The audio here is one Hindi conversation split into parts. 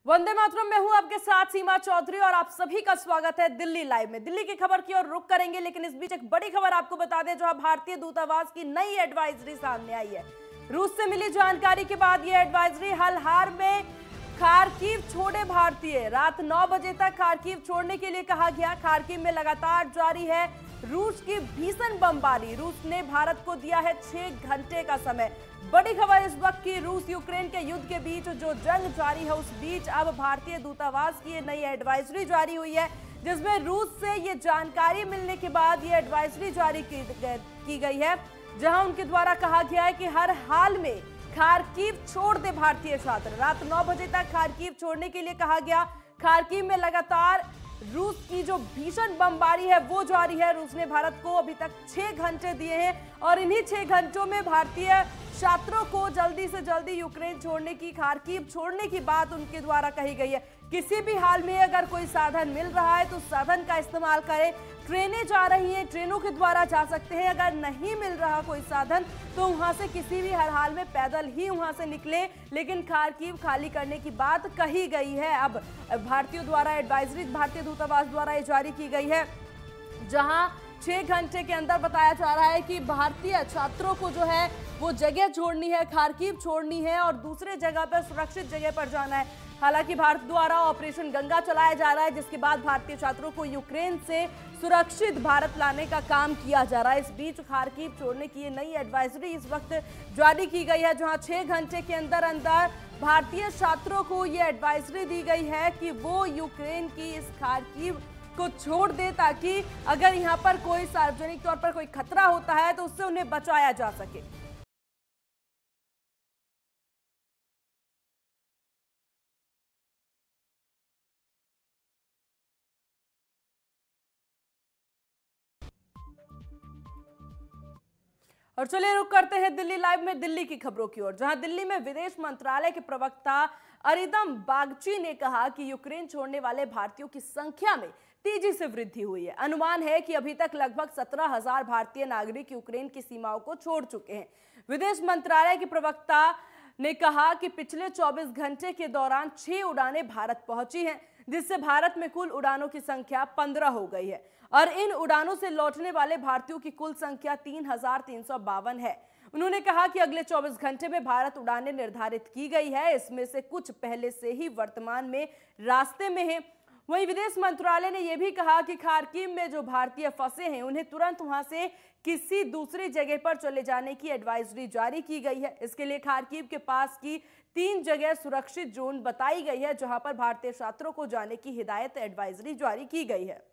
वंदे मातरम। मैं हूं आपके साथ सीमा चौधरी और आप सभी का स्वागत है दिल्ली लाइव में। दिल्ली की खबर की ओर रुख करेंगे, लेकिन इस बीच एक बड़ी खबर आपको बता दें, जहां भारतीय दूतावास की नई एडवाइजरी सामने आई है। रूस से मिली जानकारी के बाद यह एडवाइजरी हाल में खार्किव छोड़े भारतीय। रात 9 बजे तक खार्किव छोड़ने के लिए कहा गया। खार्किव में लगातार जारी है रूस की भीषण बमबारी। रूस ने भारत को दिया है 6 घंटे का समय। बड़ी खबर इस वक्त की, रूस यूक्रेन के युद्ध के बीच जो जंग जारी है उस बीच अब भारतीय दूतावास की नई एडवाइजरी जारी हुई है, जिसमें रूस से ये जानकारी मिलने के बाद ये एडवाइजरी जारी की गई है, जहां उनके द्वारा कहा गया है कि हर हाल में खार्किव छोड़ दे भारतीय छात्र। रात 9 बजे तक खार्किव छोड़ने के लिए कहा गया। खार्किव में लगातार रूस की जो भीषण बमबारी है वो जारी है। रूस ने भारत को अभी तक 6 घंटे दिए हैं और इन्हीं 6 घंटों में भारतीय छात्रों को जल्दी से जल्दी यूक्रेन छोड़ने की, खार्किव छोड़ने की बात उनके द्वारा कही गई है। किसी भी हाल में अगर कोई साधन मिल रहा है तो साधन का इस्तेमाल करें। ट्रेनें जा रही हैं, ट्रेनों के द्वारा जा सकते हैं। अगर नहीं मिल रहा कोई साधन तो वहां से किसी भी हर हाल में पैदल ही वहां से निकले, लेकिन खार्किव खाली करने की बात कही गई है। अब भारतीय द्वारा एडवाइजरी भारतीय दूतावास द्वारा ये जारी की गई है, जहां 6 घंटे के अंदर बताया जा रहा है कि भारतीय छात्रों को जो है वो जगह छोड़नी है, खार्किव छोड़नी है और दूसरे जगह पर, सुरक्षित जगह पर जाना है। हालांकि भारत द्वारा ऑपरेशन गंगा चलाया जा रहा है, जिसके बाद भारतीय छात्रों को यूक्रेन से सुरक्षित भारत लाने का काम किया जा रहा है। इस बीच खार्किव छोड़ने की ये नई एडवाइजरी इस वक्त जारी की गई है, जहां 6 घंटे के अंदर अंदर भारतीय छात्रों को ये एडवाइजरी दी गई है कि वो यूक्रेन की इस खार्किव को छोड़ दे, ताकि अगर यहाँ पर कोई सार्वजनिक तौर पर कोई खतरा होता है तो उससे उन्हें बचाया जा सके। और चलिए रुक करते हैं दिल्ली लाइव में दिल्ली की खबरों की ओर, जहां दिल्ली में विदेश मंत्रालय के प्रवक्ता अरिदम बागची ने कहा कि यूक्रेन छोड़ने वाले भारतीयों की संख्या में तेजी से वृद्धि हुई है। अनुमान है कि अभी तक लगभग 17,000 भारतीय नागरिक यूक्रेन की सीमाओं को छोड़ चुके हैं। विदेश मंत्रालय के प्रवक्ता ने कहा कि पिछले 24 घंटे के दौरान 6 उड़ानें भारत पहुंची हैं, जिससे भारत में कुल उड़ानों की संख्या 15 हो गई है और इन उड़ानों से लौटने वाले भारतीयों की कुल संख्या 3,352 है। उन्होंने कहा कि अगले 24 घंटे में भारत उड़ानें निर्धारित की गई है, इसमें से कुछ पहले से ही वर्तमान में रास्ते में हैं। वहीं विदेश मंत्रालय ने यह भी कहा कि खार्किव में जो भारतीय फंसे हैं उन्हें तुरंत वहां से किसी दूसरी जगह पर चले जाने की एडवाइजरी जारी की गई है। इसके लिए खार्किव के पास की 3 जगह सुरक्षित जोन बताई गई है, जहां पर भारतीय छात्रों को जाने की हिदायत एडवाइजरी जारी की गई है।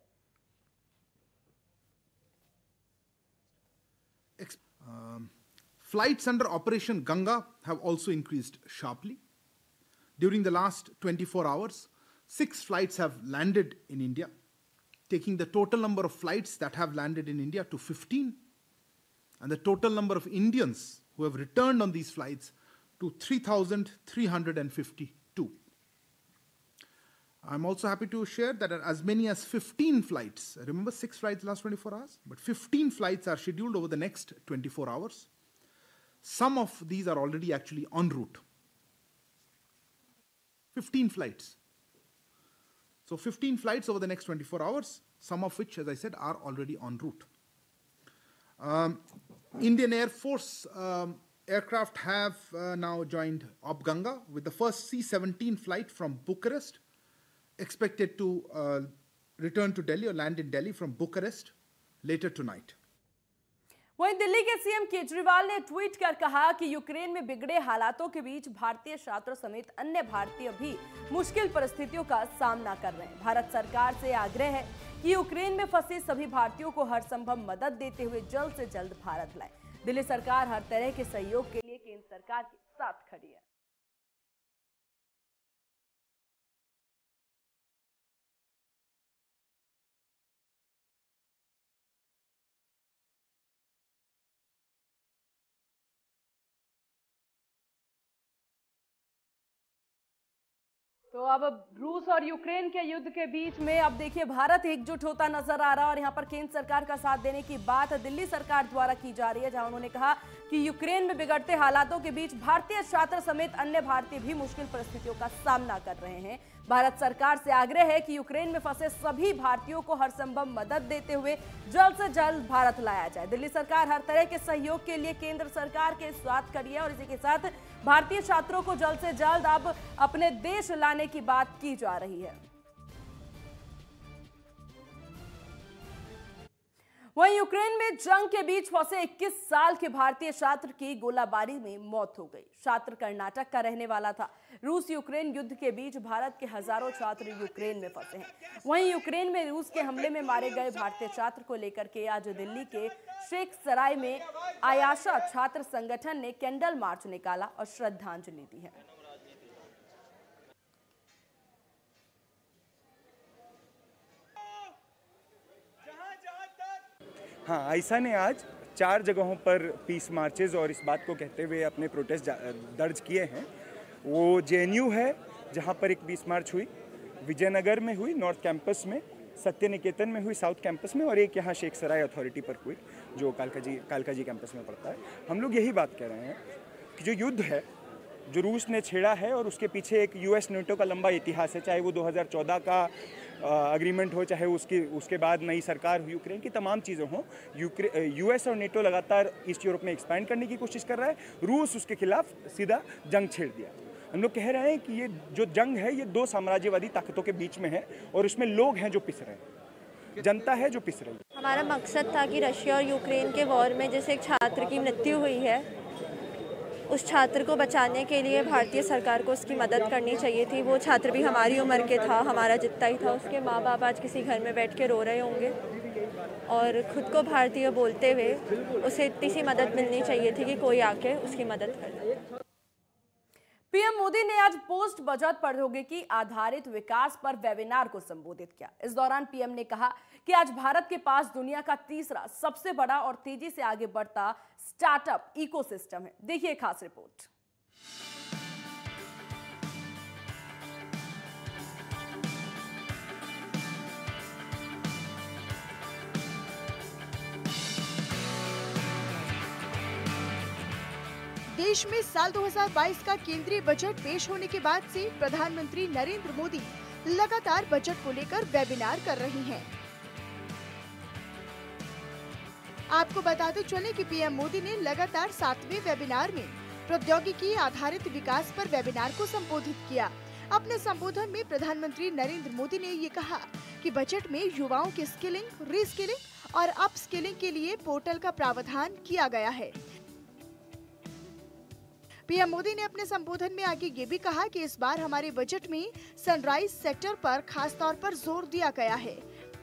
Flights under Operation Ganga have also increased sharply. During the last 24 hours, 6 flights have landed in India, taking the total number of flights that have landed in India to 15, and the total number of Indians who have returned on these flights to 3,352. I'm also happy to share that as many as 15 flights, remember 6 flights last 24 hours, but 15 flights are scheduled over the next 24 hours. Some of these are already actually en route. 15 flights. So 15 flights over the next 24 hours, some of which, as I said, are already en route. Indian Air Force aircraft have now joined Op Ganga with the first C-17 flight from Bucharest, expected to return to Delhi or land in Delhi from Bucharest later tonight. वहीं दिल्ली के सीएम केजरीवाल ने ट्वीट कर कहा कि यूक्रेन में बिगड़े हालातों के बीच भारतीय छात्रों समेत अन्य भारतीय भी मुश्किल परिस्थितियों का सामना कर रहे हैं। भारत सरकार से आग्रह है कि यूक्रेन में फंसे सभी भारतीयों को हर संभव मदद देते हुए जल्द से जल्द भारत लाए। दिल्ली सरकार हर तरह के सहयोग के लिए केंद्र सरकार के साथ खड़ी है। तो अब रूस और यूक्रेन के युद्ध के बीच में अब देखिए भारत एकजुट होता नजर आ रहा है और यहाँ पर केंद्र सरकार का साथ देने की बात दिल्ली सरकार द्वारा की जा रही है, जहां उन्होंने कहा कि यूक्रेन में बिगड़ते हालातों के बीच भारतीय छात्र समेत अन्य भारतीय भी मुश्किल परिस्थितियों का सामना कर रहे हैं। भारत सरकार से आग्रह है कि यूक्रेन में फंसे सभी भारतीयों को हर संभव मदद देते हुए जल्द से जल्द भारत लाया जाए। दिल्ली सरकार हर तरह के सहयोग के लिए केंद्र सरकार के साथ खड़ी है और इसी के साथ भारतीय छात्रों को जल्द से जल्द अब अपने देश लाने की बात की जा रही है। वहीं यूक्रेन में जंग के बीच फंसे 21 साल के भारतीय छात्र की गोलाबारी में मौत हो गई। छात्र कर्नाटक का रहने वाला था। रूस यूक्रेन युद्ध के बीच भारत के हजारों छात्र यूक्रेन में फंसे हैं। वहीं यूक्रेन में रूस के हमले में मारे गए भारतीय छात्र को लेकर के आज दिल्ली के शेख सराय में आयाशा छात्र संगठन ने कैंडल मार्च निकाला और श्रद्धांजलि दी है। हाँ, आयशा ने आज 4 जगहों पर पीस मार्चेज और इस बात को कहते हुए अपने प्रोटेस्ट दर्ज किए हैं। वो जेएनयू है जहाँ पर एक पीस मार्च हुई, विजयनगर में हुई नॉर्थ कैंपस में, सत्य निकेतन में हुई साउथ कैंपस में, और एक यहाँ शेख सराय अथॉरिटी पर हुई जो कालका जी कैंपस में पड़ता है। हम लोग यही बात कह रहे हैं कि जो युद्ध है जो रूस ने छेड़ा है और उसके पीछे एक यूएस नेटो का लंबा इतिहास है, चाहे वो 2014 का अग्रीमेंट हो, चाहे उसके बाद नई सरकार हुई यूक्रेन की, तमाम चीज़ें हों। यूएस और नेटो लगातार ईस्ट यूरोप में एक्सपैंड करने की कोशिश कर रहा है, रूस उसके खिलाफ सीधा जंग छेड़ दिया। हम लोग कह रहे हैं कि ये जो जंग है ये 2 साम्राज्यवादी ताकतों के बीच में है और उसमें लोग हैं जो पिस रहे हैं, जनता है जो पिस रही है। हमारा मकसद था कि रशिया और यूक्रेन के वॉर में जैसे एक छात्र की मृत्यु हुई है, उस छात्र को बचाने के लिए भारतीय सरकार को उसकी मदद करनी चाहिए थी। वो छात्र भी हमारी उम्र के था, हमारा जितना ही था। उसके माँ बाप आज किसी घर में बैठ के रो रहे होंगे और खुद को भारतीय बोलते हुए उसे इतनी सी मदद मिलनी चाहिए थी कि कोई आके उसकी मदद कर दे। पीएम मोदी ने आज पोस्ट बजट प्रौद्योगिकी आधारित विकास पर वेबिनार को संबोधित किया। इस दौरान पीएम ने कहा कि आज भारत के पास दुनिया का तीसरा सबसे बड़ा और तेजी से आगे बढ़ता स्टार्टअप इकोसिस्टम है। देखिए खास रिपोर्ट। देश में साल 2022 का केंद्रीय बजट पेश होने के बाद से प्रधानमंत्री नरेंद्र मोदी लगातार बजट को लेकर वेबिनार कर रहे हैं। आपको बताते चले कि पीएम मोदी ने लगातार 7वें वेबिनार में प्रौद्योगिकी आधारित विकास पर वेबिनार को संबोधित किया। अपने संबोधन में प्रधानमंत्री नरेंद्र मोदी ने ये कहा कि बजट में युवाओं के स्किलिंग, रीस्किलिंग और अपस्किलिंग के लिए पोर्टल का प्रावधान किया गया है। पीएम मोदी ने अपने संबोधन में आगे ये भी कहा कि इस बार हमारे बजट में सनराइज सेक्टर पर खास तौर पर जोर दिया गया है।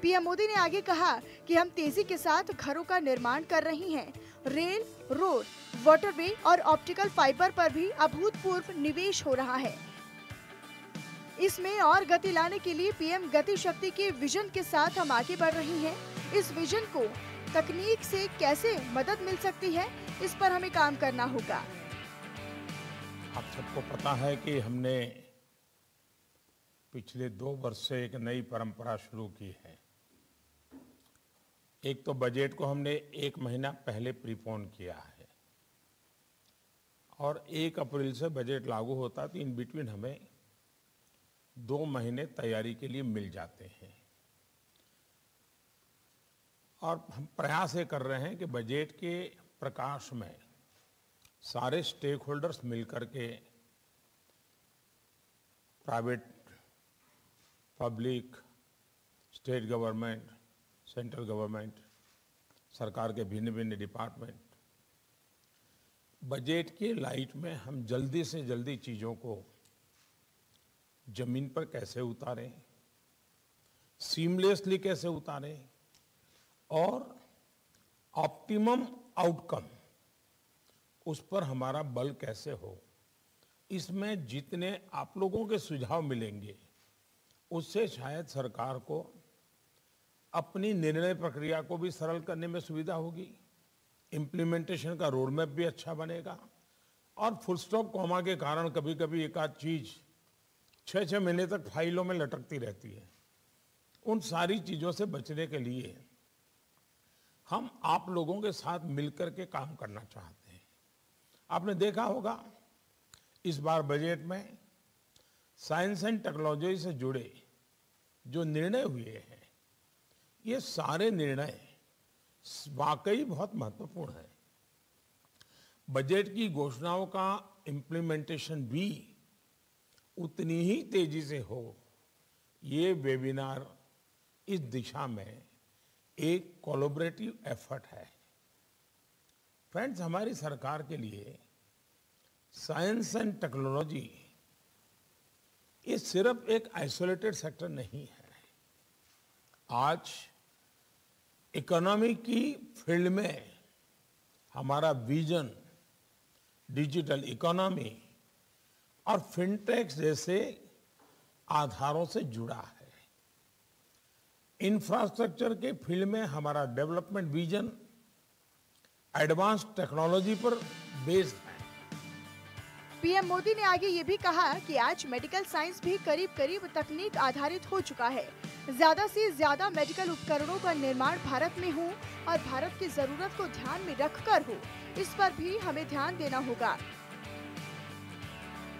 पीएम मोदी ने आगे कहा कि हम तेजी के साथ घरों का निर्माण कर रहे हैं। रेल, रोड, वाटरवे और ऑप्टिकल फाइबर पर भी अभूतपूर्व निवेश हो रहा है। इसमें और गति लाने के लिए पीएम गति शक्ति के विजन के साथ हम आगे बढ़ रहे हैं। इस विजन को तकनीक से कैसे मदद मिल सकती है, इस पर हमें काम करना होगा। आप सबको पता है कि हमने पिछले 2 वर्ष से एक नई परंपरा शुरू की है। एक तो बजट को हमने 1 महीना पहले प्रीपोन किया है और 1 अप्रैल से बजट लागू होता, तो इन बिटवीन हमें 2 महीने तैयारी के लिए मिल जाते हैं। और हम प्रयास ये कर रहे हैं कि बजट के प्रकाश में सारे स्टेक होल्डर्स मिलकर के, private, public, state government, central government, सरकार के भिन्न भिन्न डिपार्टमेंट, बजट के लाइट में हम जल्दी से जल्दी चीज़ों को जमीन पर कैसे उतारें, सीमलेसली कैसे उतारें और ऑप्टिमम आउटकम उस पर हमारा बल कैसे हो। इसमें जितने आप लोगों के सुझाव मिलेंगे उससे शायद सरकार को अपनी निर्णय प्रक्रिया को भी सरल करने में सुविधा होगी, इम्प्लीमेंटेशन का रोड मैप भी अच्छा बनेगा और फुल स्टॉप कॉमा के कारण कभी कभी एक आध चीज 6-6 महीने तक फाइलों में लटकती रहती है। उन सारी चीज़ों से बचने के लिए हम आप लोगों के साथ मिलकर के काम करना चाहते हैं। आपने देखा होगा इस बार बजट में साइंस एंड टेक्नोलॉजी से जुड़े जो निर्णय हुए हैं, ये सारे निर्णय वाकई बहुत महत्वपूर्ण है। बजट की घोषणाओं का इम्प्लीमेंटेशन भी उतनी ही तेजी से हो, ये वेबिनार इस दिशा में एक कोलैबोरेटिव एफर्ट है। फ्रेंड्स, हमारी सरकार के लिए साइंस एंड टेक्नोलॉजी ये सिर्फ एक आइसोलेटेड सेक्टर नहीं है। आज इकोनॉमी की फील्ड में हमारा विजन डिजिटल इकोनॉमी और फिनटेक्स जैसे आधारों से जुड़ा है। इंफ्रास्ट्रक्चर के फील्ड में हमारा डेवलपमेंट विजन एडवांस टेक्नोलॉजी पर बेस्ड है। पीएम मोदी ने आगे ये भी कहा कि आज मेडिकल साइंस भी करीब करीब तकनीक आधारित हो चुका है। ज्यादा से ज्यादा मेडिकल उपकरणों का निर्माण भारत में हो और भारत की जरूरत को ध्यान में रखकर हो, इस पर भी हमें ध्यान देना होगा।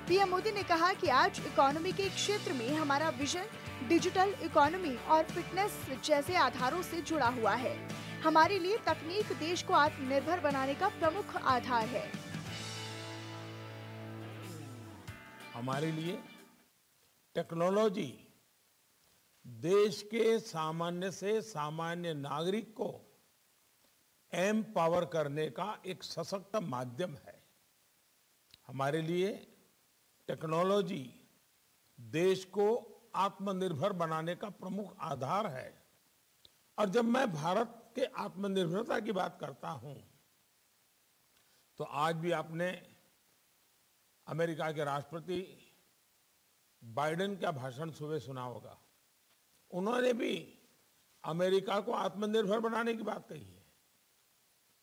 पीएम मोदी ने कहा कि आज इकोनॉमी के क्षेत्र में हमारा विजन डिजिटल इकोनॉमी और फिटनेस जैसे आधारों से जुड़ा हुआ है। हमारे लिए तकनीक देश को आत्मनिर्भर बनाने का प्रमुख आधार है। हमारे लिए टेक्नोलॉजी देश के सामान्य से सामान्य नागरिक को एम्पावर करने का एक सशक्त माध्यम है। हमारे लिए टेक्नोलॉजी देश को आत्मनिर्भर बनाने का प्रमुख आधार है। और जब मैं भारत के आत्मनिर्भरता की बात करता हूं, तो आज भी आपने अमेरिका के राष्ट्रपति बाइडेन का भाषण सुबह सुना होगा। उन्होंने भी अमेरिका को आत्मनिर्भर बनाने की बात कही है।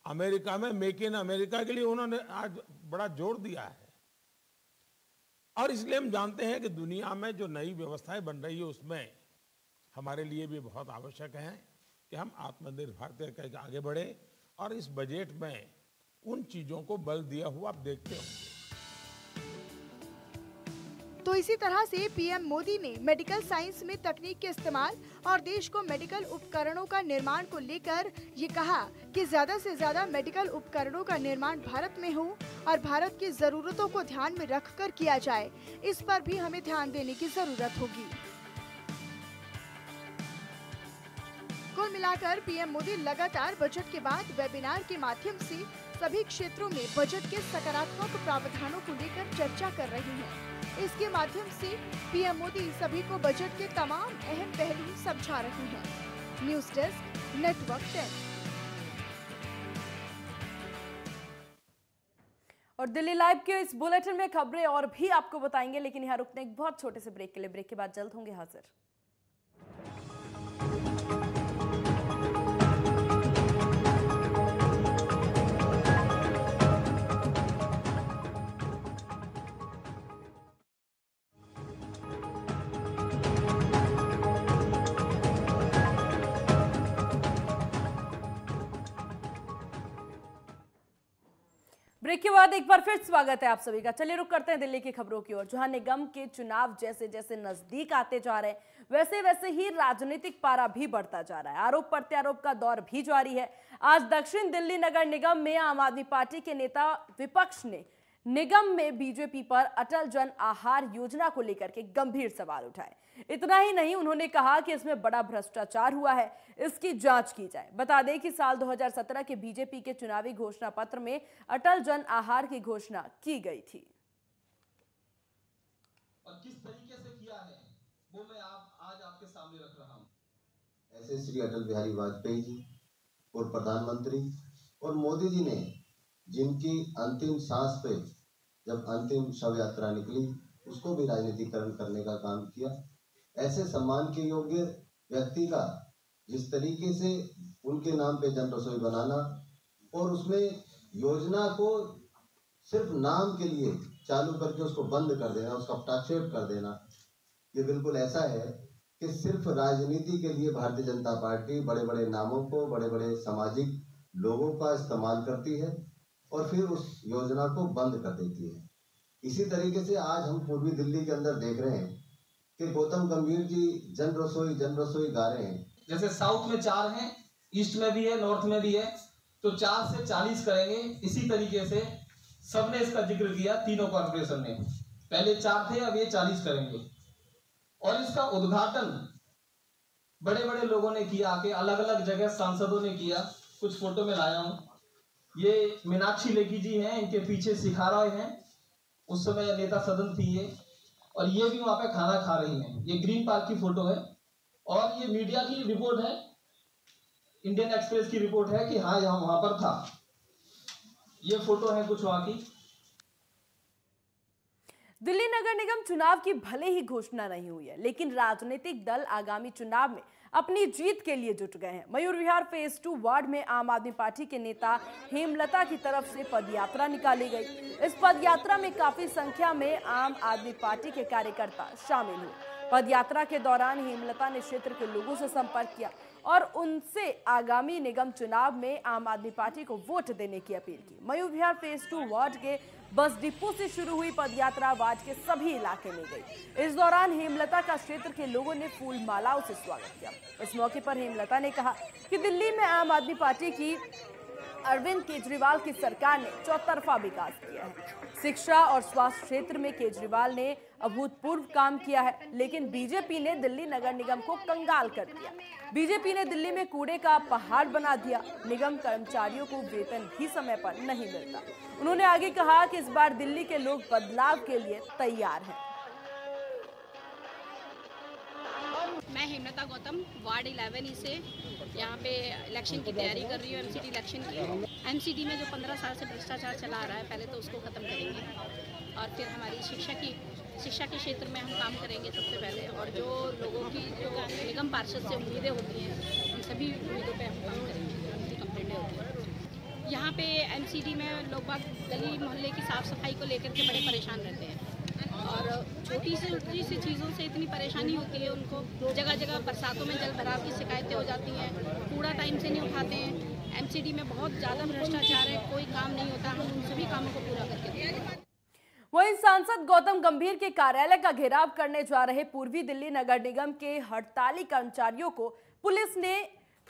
अमेरिका में मेक इन अमेरिका के लिए उन्होंने आज बड़ा जोर दिया है। और इसलिए हम जानते हैं कि दुनिया में जो नई व्यवस्थाएं बन रही है, उसमें हमारे लिए भी बहुत आवश्यक है कि हम आत्मनिर्भर करके आगे बढ़े। और इस बजट में उन चीजों को बल दिया हुआ आप देखते होंगे। तो इसी तरह से पीएम मोदी ने मेडिकल साइंस में तकनीक के इस्तेमाल और देश को मेडिकल उपकरणों का निर्माण को लेकर ये कहा कि ज्यादा से ज्यादा मेडिकल उपकरणों का निर्माण भारत में हो और भारत की जरूरतों को ध्यान में रखकर किया जाए। इस पर भी हमें ध्यान देने की जरूरत होगी। कुल मिलाकर पीएम मोदी लगातार बजट के बाद वेबिनार के माध्यम से सभी क्षेत्रों में बजट के सकारात्मक प्रावधानों को लेकर चर्चा कर रहे हैं। इसके माध्यम से पीएम मोदी सभी को बजट के तमाम अहम पहलू समझा रहे हैं। News desk, network 10। और दिल्ली लाइव के इस बुलेटिन में खबरें और भी आपको बताएंगे, लेकिन यहाँ रुकते एक बहुत छोटे से ब्रेक के लिए। ब्रेक के बाद जल्द होंगे हाजिर। ब्रेक के बाद एक बार फिर स्वागत है आप सभी का। चलिए रुक करते हैं दिल्ली की खबरों की ओर, जहां निगम के चुनाव जैसे जैसे नजदीक आते जा रहे हैं, वैसे वैसे ही राजनीतिक पारा भी बढ़ता जा रहा है। आरोप प्रत्यारोप का दौर भी जारी है। आज दक्षिण दिल्ली नगर निगम में आम आदमी पार्टी के नेता विपक्ष ने निगम में बीजेपी पर अटल जन आहार योजना को लेकर के गंभीर सवाल उठाए। इतना ही नहीं, उन्होंने कहा कि इसमें बड़ा भ्रष्टाचार हुआ है, इसकी जांच की जाए। बता दें कि साल 2017 के बीजेपी के चुनावी घोषणा पत्र में अटल जन आहार की घोषणा की गई थी। और किस तरीके से किया है वो मैं आज आपके सामने रख रहा हूं। ऐसे श्री अटल बिहारी वाजपेयी जी और प्रधानमंत्री और मोदी जी ने जिनकी अंतिम सांस पे जब अंतिम शव यात्रा निकली, उसको भी राजनीतिकरण करने का काम किया। ऐसे सम्मान के योग्य व्यक्ति का जिस तरीके से उनके नाम पे जन रसोई बनाना और उसमें योजना को सिर्फ नाम के लिए चालू करके उसको बंद कर देना, उसका हस्ताक्षेप कर देना, ये बिल्कुल ऐसा है कि सिर्फ राजनीति के लिए भारतीय जनता पार्टी बड़े बड़े नामों को, बड़े बड़े सामाजिक लोगों का इस्तेमाल करती है और फिर उस योजना को बंद कर देती है। इसी तरीके से आज हम पूर्वी दिल्ली के अंदर देख रहे हैं कि गौतम गंभीर जी जन रसोई गा रहे हैं। जैसे साउथ में 4 हैं, ईस्ट में भी है, नॉर्थ में भी है, तो 4 से 40 करेंगे। इसी तरीके से सबने इसका जिक्र किया, तीनों कॉर्पोरेशन ने। पहले 4 थे, अब ये 40 करेंगे। और इसका उद्घाटन बड़े बड़े लोगों ने किया, कि अलग अलग जगह सांसदों ने किया। कुछ फोटो में लाया हूं। ये मीनाक्षी लेखी जी हैं, इनके पीछे सिखा रहे हैं, उस समय नेता सदन थी ये, और ये भी वहां पे खाना खा रही हैं। ये ग्रीन पार्क की फोटो है और ये मीडिया की रिपोर्ट है, इंडियन एक्सप्रेस की रिपोर्ट है कि हाँ यहाँ वहां पर था। ये फोटो है कुछ वहां की। दिल्ली नगर निगम चुनाव की भले ही घोषणा नहीं हुई है, लेकिन राजनीतिक दल आगामी चुनाव में अपनी जीत के लिए जुट गए हैं। मयूर विहार फेज 2 वार्ड में आम आदमी पार्टी के नेता हेमलता की तरफ से पदयात्रा निकाली गई। इस पदयात्रा में काफी संख्या में आम आदमी पार्टी के कार्यकर्ता शामिल हुए। पदयात्रा के दौरान हेमलता ने क्षेत्र के लोगों से संपर्क किया और उनसे आगामी निगम चुनाव में आम आदमी पार्टी को वोट देने की अपील की। मयूर विहार फेज 2 वार्ड के बस डिपो से शुरू हुई पदयात्रा वार्ड के सभी इलाके में गई। इस दौरान हेमलता का क्षेत्र के लोगों ने फूल मालाओं से स्वागत किया। इस मौके पर हेमलता ने कहा कि दिल्ली में आम आदमी पार्टी की अरविंद केजरीवाल की सरकार ने चौतरफा विकास किया है। शिक्षा और स्वास्थ्य क्षेत्र में केजरीवाल ने अभूतपूर्व काम किया है, लेकिन बीजेपी ने दिल्ली नगर निगम को कंगाल कर दिया। बीजेपी ने दिल्ली में कूड़े का पहाड़ बना दिया। निगम कर्मचारियों को वेतन भी समय पर नहीं मिलता। उन्होंने आगे कहा कि इस बार दिल्ली के लोग बदलाव के लिए तैयार हैं। मैं हेमलता गौतम वार्ड 11 से यहाँ पे इलेक्शन की तैयारी कर रही हूँ, एमसीडी इलेक्शन की। एमसीडी में जो 15 साल से भ्रष्टाचार चला आ रहा है, पहले तो उसको ख़त्म करेंगे और फिर हमारी शिक्षा के क्षेत्र में हम काम करेंगे सबसे पहले। और जो लोगों की जो निगम पार्षद से उम्मीदें होती हैं, उन सभी उम्मीदों पे हम काम करेंगे, उनकी कंप्लेंटें होती हैं। यहाँ पे एमसीडी में लोग बाग गली मोहल्ले की साफ़ सफाई को लेकर के बड़े परेशान रहते हैं और छोटी सी चीज़ों से इतनी परेशानी होती है उनको। जगह जगह बरसातों में जल भराव की शिकायतें हो जाती हैं, कूड़ा टाइम से नहीं उठाते हैं। एमसीडी में बहुत ज़्यादा भ्रष्टाचार है, कोई काम नहीं होता। हम उन सभी कामों को पूरा करके देते हैं। वहीं सांसद गौतम गंभीर के कार्यालय का घेराव करने जा रहे पूर्वी दिल्ली नगर निगम के हड़ताली कर्मचारियों को पुलिस ने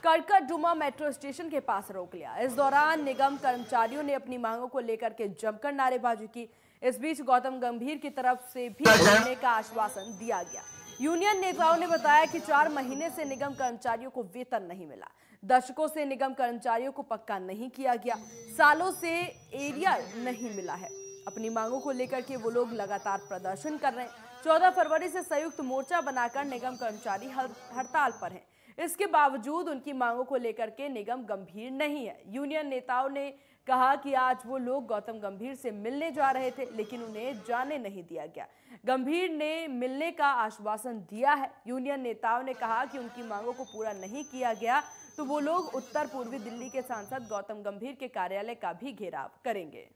करकटडुमा मेट्रो स्टेशन के पास रोक लिया। इस दौरान निगम कर्मचारियों ने अपनी मांगों को लेकर के जमकर नारेबाजी की। इस बीच गौतम गंभीर की तरफ से भी बोलने का आश्वासन दिया गया। यूनियन नेताओं ने बताया कि 4 महीने से निगम कर्मचारियों को वेतन नहीं मिला। दशकों से निगम कर्मचारियों को पक्का नहीं किया गया। सालों से एरिया नहीं मिला है। अपनी मांगों को लेकर के वो लोग लगातार प्रदर्शन कर रहे हैं। 14 फरवरी से संयुक्त मोर्चा बनाकर निगम कर्मचारी हड़ताल पर हैं। इसके बावजूद उनकी मांगों को लेकर के निगम गंभीर नहीं है। यूनियन नेताओं ने कहा कि आज वो लोग गौतम गंभीर से मिलने जा रहे थे, लेकिन उन्हें जाने नहीं दिया गया। गंभीर ने मिलने का आश्वासन दिया है। यूनियन नेताओं ने कहा कि उनकी मांगों को पूरा नहीं किया गया तो वो लोग उत्तर पूर्वी दिल्ली के सांसद गौतम गंभीर के कार्यालय का भी घेराव करेंगे।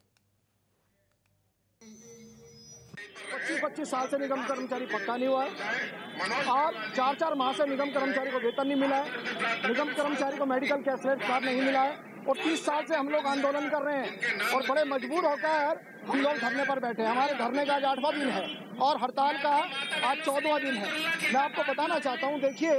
25 साल से निगम कर्मचारी पक्का नहीं हुआ है और 4 माह से निगम कर्मचारी को वेतन नहीं मिला है। निगम कर्मचारी को मेडिकल कैशलेस कार्ड नहीं मिला है और 30 साल से हम लोग आंदोलन कर रहे हैं और बड़े मजबूर होकर हम लोग धरने पर बैठे हैं। हमारे धरने का आज 8वां दिन है और हड़ताल का आज 14वां दिन है। मैं आपको बताना चाहता हूं, देखिए,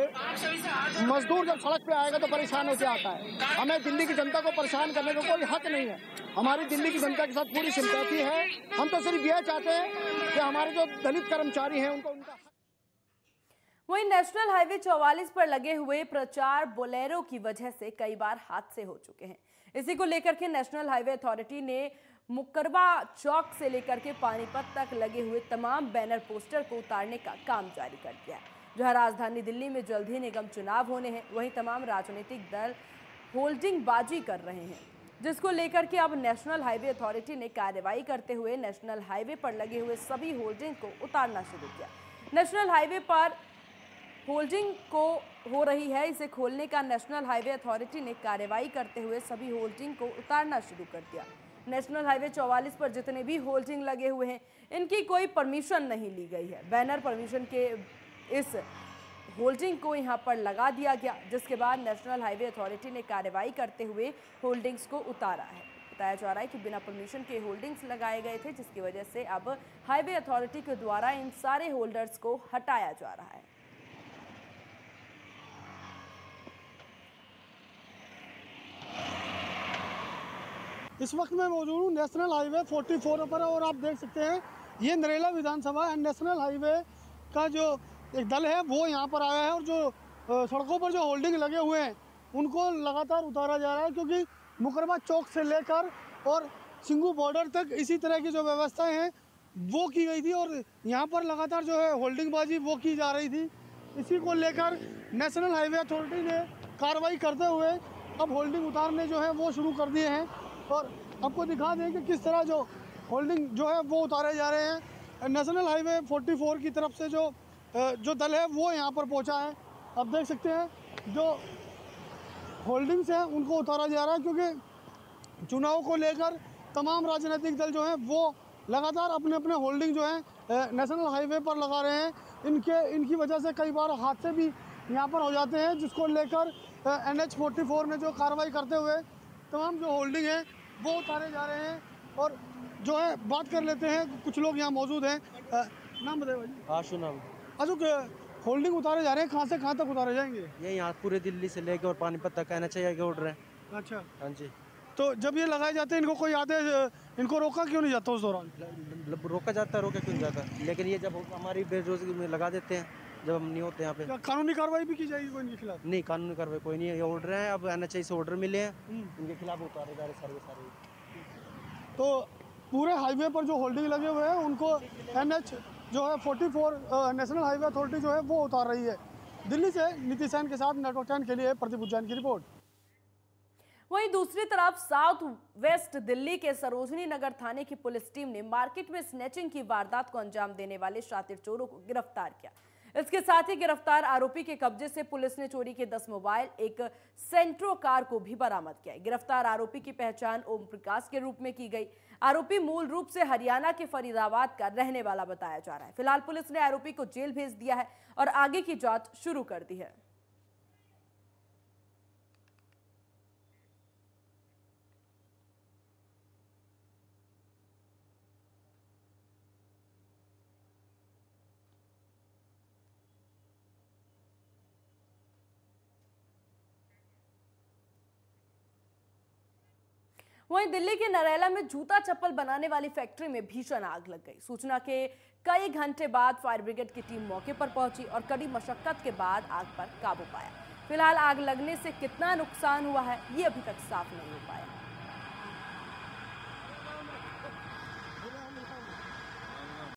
मजदूर जब सड़क पे आएगा तो परेशान होकर आता है। हमें दिल्ली की जनता को परेशान करने का कोई हक नहीं है। हमारी दिल्ली की जनता के साथ पूरी सिंपैथी है। हम तो सिर्फ यह चाहते हैं कि हमारे जो दलित कर्मचारी हैं उनको उनका। वहीं नेशनल हाईवे 44 पर लगे हुए प्रचार बोलेरो की वजह से कई बार हादसे हो चुके हैं। इसी को लेकर के नेशनल हाईवे अथॉरिटी ने मुकरबा चौक से लेकर के पानीपत तक लगे हुए तमाम बैनर पोस्टर को उतारने का काम जारी कर दिया है। जहां राजधानी दिल्ली में जल्द ही निगम चुनाव होने हैं, वहीं तमाम राजनीतिक दल होल्डिंग बाजी कर रहे हैं, जिसको लेकर के अब नेशनल हाईवे अथॉरिटी ने कार्रवाई करते हुए नेशनल हाईवे पर लगे हुए सभी होल्डिंग को उतारना शुरू किया। नेशनल हाईवे पर होल्डिंग को हो रही है, इसे खोलने का नेशनल हाईवे अथॉरिटी ने कार्रवाई करते हुए सभी होल्डिंग को उतारना शुरू कर दिया। नेशनल हाईवे 44 पर जितने भी होल्डिंग लगे हुए हैं, इनकी कोई परमिशन नहीं ली गई है। बैनर परमिशन के इस होल्डिंग को यहां पर लगा दिया गया, जिसके बाद नेशनल हाईवे अथॉरिटी ने कार्रवाई करते हुए होल्डिंग्स को उतारा है। बताया जा रहा है कि बिना परमिशन के होल्डिंग्स लगाए गए थे, जिसकी वजह से अब हाईवे अथॉरिटी के द्वारा इन सारे होल्डर्स को हटाया जा रहा है। इस वक्त मैं मौजूद हूँ नेशनल हाईवे 44 पर और आप देख सकते हैं ये नरेला विधानसभा एंड नेशनल हाईवे का जो एक दल है वो यहाँ पर आया है और जो सड़कों पर जो होल्डिंग लगे हुए हैं उनको लगातार उतारा जा रहा है, क्योंकि मुकरमा चौक से लेकर और सिंगू बॉर्डर तक इसी तरह की जो व्यवस्थाएं हैं वो की गई थी और यहाँ पर लगातार जो है होल्डिंगबाजी वो की जा रही थी। इसी को लेकर नेशनल हाईवे अथॉरिटी ने कार्रवाई करते हुए अब होल्डिंग उतारने जो है वो शुरू कर दिए हैं और आपको दिखा दें कि किस तरह जो होल्डिंग जो है वो उतारे जा रहे हैं। नेशनल हाईवे 44 की तरफ से जो दल है वो यहाँ पर पहुँचा है। आप देख सकते हैं जो होल्डिंग्स हैं उनको उतारा जा रहा है, क्योंकि चुनाव को लेकर तमाम राजनीतिक दल जो हैं वो लगातार अपने अपने होल्डिंग जो है नेशनल हाईवे पर लगा रहे हैं। इनकी वजह से कई बार हादसे भी यहाँ पर हो जाते हैं, जिसको लेकर NH 44 ने जो कार्रवाई करते हुए तमाम जो होल्डिंग है वो उतारे जा रहे हैं। और जो है बात कर लेते हैं, कुछ लोग यहाँ मौजूद हैं। नाम बताइए भाई। आशु नाम। आशु, होल्डिंग उतारे जा रहे हैं, कहाँ से कहाँ तक उतारे जाएंगे? ये यहाँ पूरे दिल्ली से लेकर और पानीपत तक NH के ऑर्डर है। अच्छा, हाँ जी। तो जब ये लगाए जाते हैं इनको कोई आदेश, इनको रोका क्यों नहीं जाता उस दौरान? रोका जाता है, रोका क्यों नहीं जाता, लेकिन ये जब हमारी बेरोजगारी में लगा देते हैं, जब हम नहीं होते यहाँ पे। कानूनी कार्रवाई भी की जाएगी कोई इनके खिलाफ? नहीं, कानूनी कार्रवाई कोई नहीं है। ये ऑर्डर है, अब NH से ऑर्डर मिले हैं, इनके खिलाफ उतारे जा रहे सारे। तो पूरे हाईवे पर जो होल्डिंग लगे हुए हैं उनको NH जो है 44 नेशनल हाईवे अथॉरिटी जो है वो उतार रही है। दिल्ली से नीतीश सैन के साथ नेटवर्क 10 के लिए प्रदीप उज्जैन की रिपोर्ट। वहीं दूसरी तरफ साउथ वेस्ट दिल्ली के सरोजनी नगर थाने की पुलिस टीम ने मार्केट में स्नैचिंग की वारदात को अंजाम देने वाले शातिर चोरों को गिरफ्तार किया। इसके साथ ही गिरफ्तार आरोपी के कब्जे से पुलिस ने चोरी के 10 मोबाइल, एक सेंट्रो कार को भी बरामद किया। गिरफ्तार आरोपी की पहचान ओम प्रकाश के रूप में की गई। आरोपी मूल रूप से हरियाणा के फरीदाबाद का रहने वाला बताया जा रहा है। फिलहाल पुलिस ने आरोपी को जेल भेज दिया है और आगे की जांच शुरू कर दी है। वहीं दिल्ली के नरेला में जूता चप्पल बनाने वाली फैक्ट्री में भीषण आग लग गई। सूचना के कई घंटे बाद फायर ब्रिगेड की टीम मौके पर पहुंची और कड़ी मशक्कत के बाद आग पर काबू पाया। फिलहाल आग लगने से कितना नुकसान हुआ है ये अभी तक साफ नहीं हो पाया।